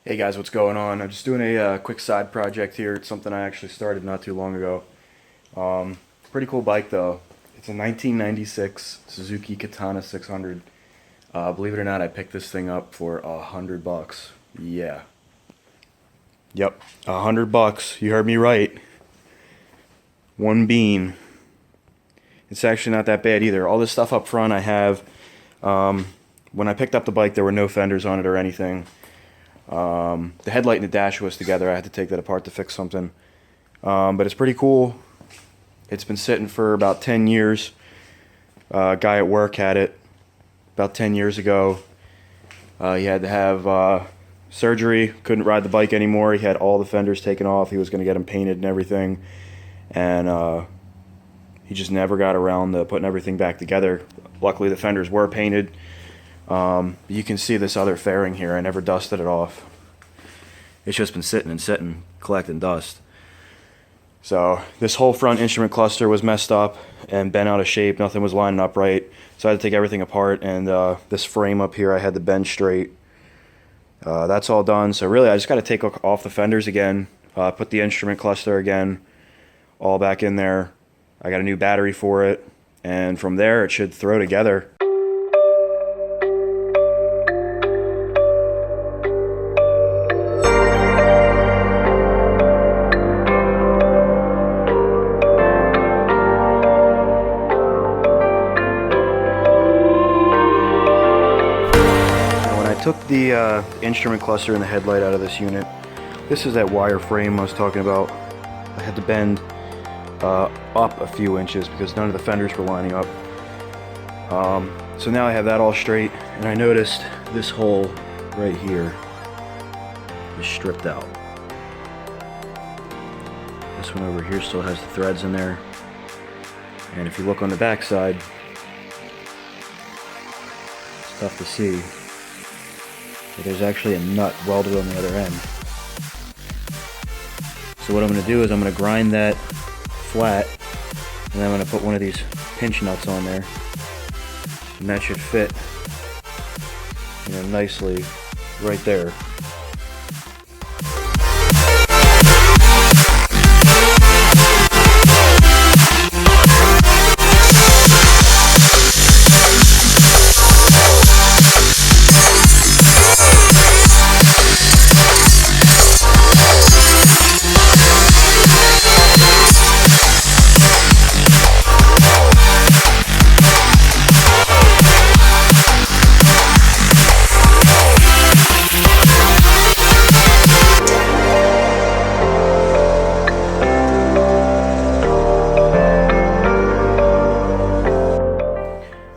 Hey guys, what's going on? I'm just doing a quick side project here. It's something I actually started not too long ago. Pretty cool bike though. It's a 1996 Suzuki Katana 600. Believe it or not, I picked this thing up for $100. Yeah. Yep, $100. You heard me right. One bean. It's actually not that bad either. All this stuff up front I have. When I picked up the bike, there were no fenders on it or anything. The headlight and the dash was together. I had to take that apart to fix something. But it's pretty cool. It's been sitting for about 10 years. A guy at work had it about 10 years ago. He had to have surgery, couldn't ride the bike anymore. He had all the fenders taken off. He was going to get them painted and everything. And he just never got around to putting everything back together. Luckily, the fenders were painted. You can see this other fairing here. I never dusted it off. It's just been sitting and sitting, collecting dust. So this whole front instrument cluster was messed up and bent out of shape. Nothing was lining up right. So I had to take everything apart, and this frame up here I had to bend straight. That's all done. So really I just got to take off the fenders again, put the instrument cluster again, all back in there. I got a new battery for it, and from there it should throw together. Took the instrument cluster and the headlight out of this unit. This is that wire frame I was talking about. I had to bend up a few inches because none of the fenders were lining up. So now I have that all straight, and I noticed this hole right here is stripped out. This one over here still has the threads in there, and if you look on the back side, it's tough to see. But there's actually a nut welded on the other end. So what I'm going to do is I'm going to grind that flat, and then I'm going to put one of these pinch nuts on there, and that should fit, nicely right there.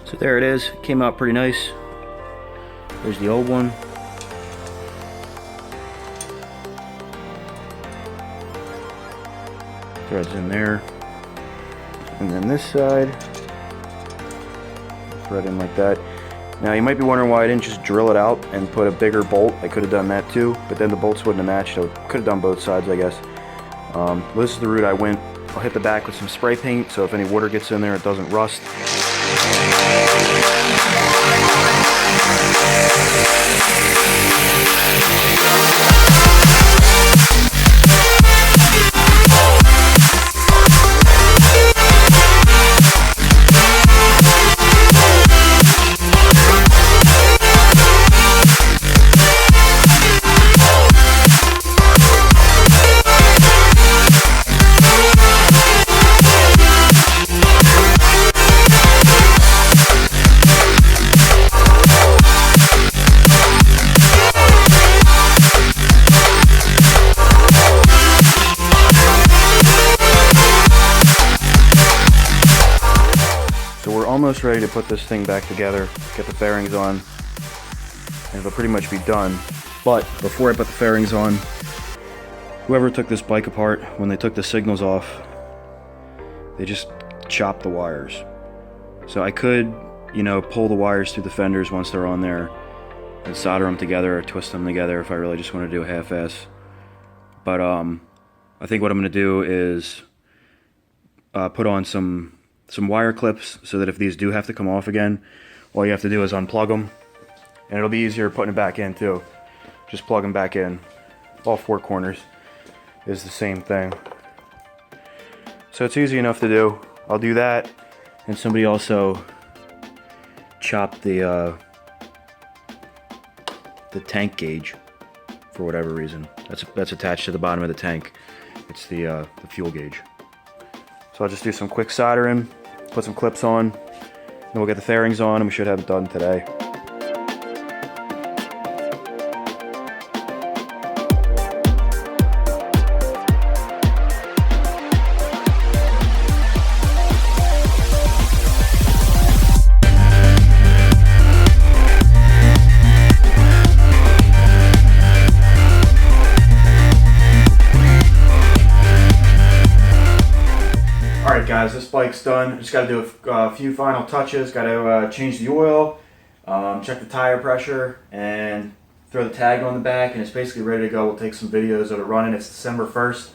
So there it is. Came out pretty nice. There's the old one. Threads in there. And then this side, thread in like that. Now you might be wondering why I didn't just drill it out and put a bigger bolt. I could have done that too, but then the bolts wouldn't have matched, so could have done both sides, I guess. This is the route I went. I'll hit the back with some spray paint, so if any water gets in there, it doesn't rust. Almost ready to put this thing back together, get the fairings on, and it'll pretty much be done. But before I put the fairings on, whoever took this bike apart, when they took the signals off, they just chopped the wires. So I could, pull the wires through the fenders once they're on there and solder them together or twist them together if I really just want to do a half-ass. But I think what I'm going to do is put on some wire clips so that if these do have to come off again, all you have to do is unplug them, and it'll be easier putting it back in too. just plug them back in. All 4 corners is the same thing. So it's easy enough to do. I'll do that, and somebody also chopped the tank gauge for whatever reason. That's attached to the bottom of the tank. It's the fuel gauge. So I'll just do some quick soldering, put some clips on, then we'll get the fairings on, and we should have it done today. Alright guys, this bike's done. Just got to do a few final touches. Got to change the oil, check the tire pressure, and throw the tag on the back, and it's basically ready to go. We'll take some videos of it running. It's December 1st.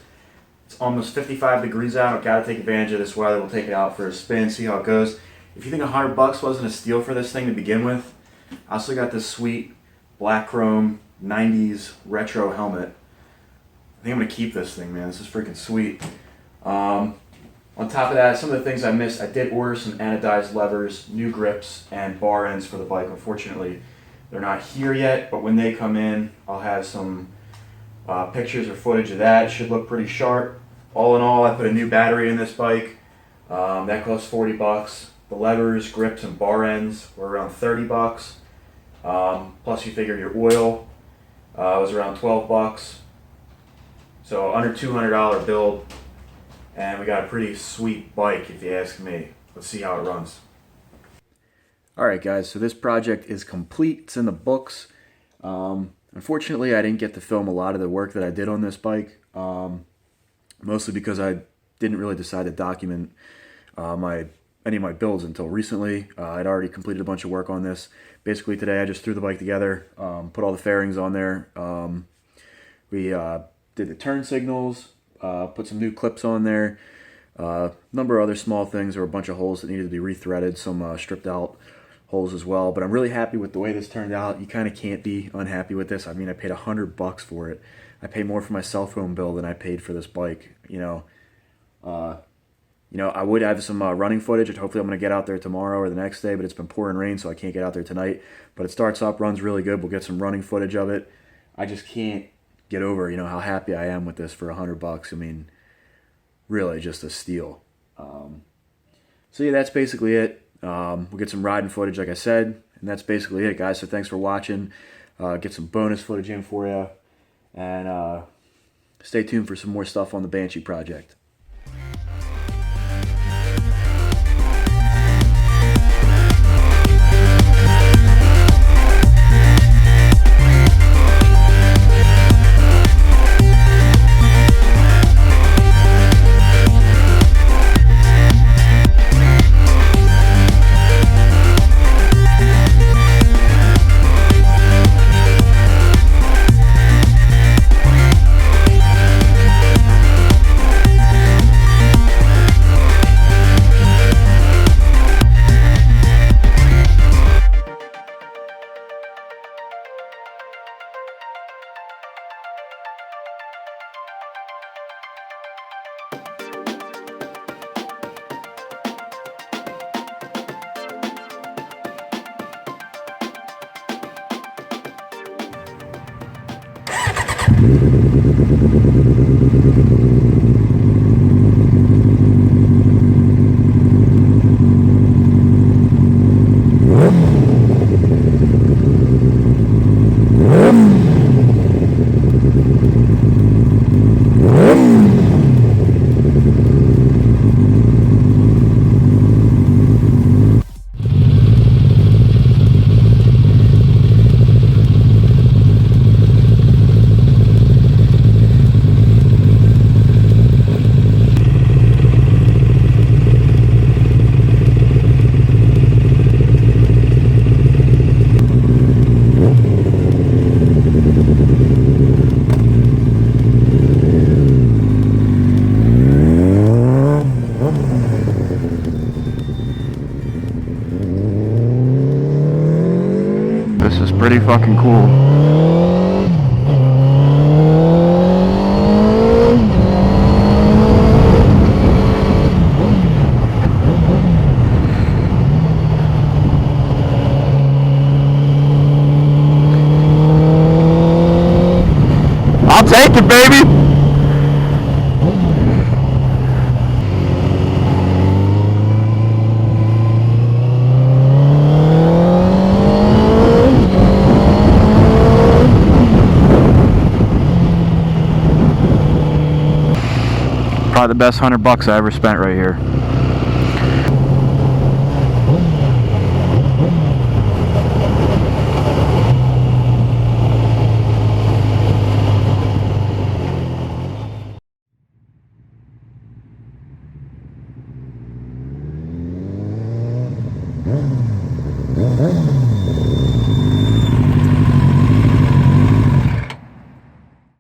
It's almost 55 degrees out. I've got to take advantage of this weather. We'll take it out for a spin, see how it goes. If you think $100 wasn't a steal for this thing to begin with, I also got this sweet black chrome 90s retro helmet. I think I'm going to keep this thing, man. This is freaking sweet. On top of that, some of the things I missed, I did order some anodized levers, new grips, and bar ends for the bike. Unfortunately, they're not here yet, but when they come in, I'll have some pictures or footage of that. It should look pretty sharp. All in all, I put a new battery in this bike. That cost $40. The levers, grips, and bar ends were around $30. Plus you figure your oil was around $12. So under $200 build. And we got a pretty sweet bike, if you ask me. Let's see how it runs. Alright guys, so this project is complete. It's in the books. Unfortunately, I didn't get to film a lot of the work that I did on this bike. Mostly because I didn't really decide to document any of my builds until recently. I'd already completed a bunch of work on this. Basically today I just threw the bike together, put all the fairings on there. We did the turn signals. Put some new clips on there, number of other small things. There were a bunch of holes that needed to be rethreaded, some stripped out holes as well, but I'm really happy with the way this turned out. You kind of can't be unhappy with this. I mean, I paid $100 for it. I paid more for my cell phone bill than I paid for this bike. I would have some running footage, and hopefully I'm going to get out there tomorrow or the next day, but it's been pouring rain, so I can't get out there tonight. But it starts up, runs really good. We'll get some running footage of it. I just can't get over, how happy I am with this for $100. I mean, really just a steal. So yeah, that's basically it. We'll get some riding footage, like I said, and that's basically it, guys. So thanks for watching. Get some bonus footage in for you, and stay tuned for some more stuff on the Banshee project. This is pretty fucking cool. it, baby! Probably the best $100 I ever spent right here.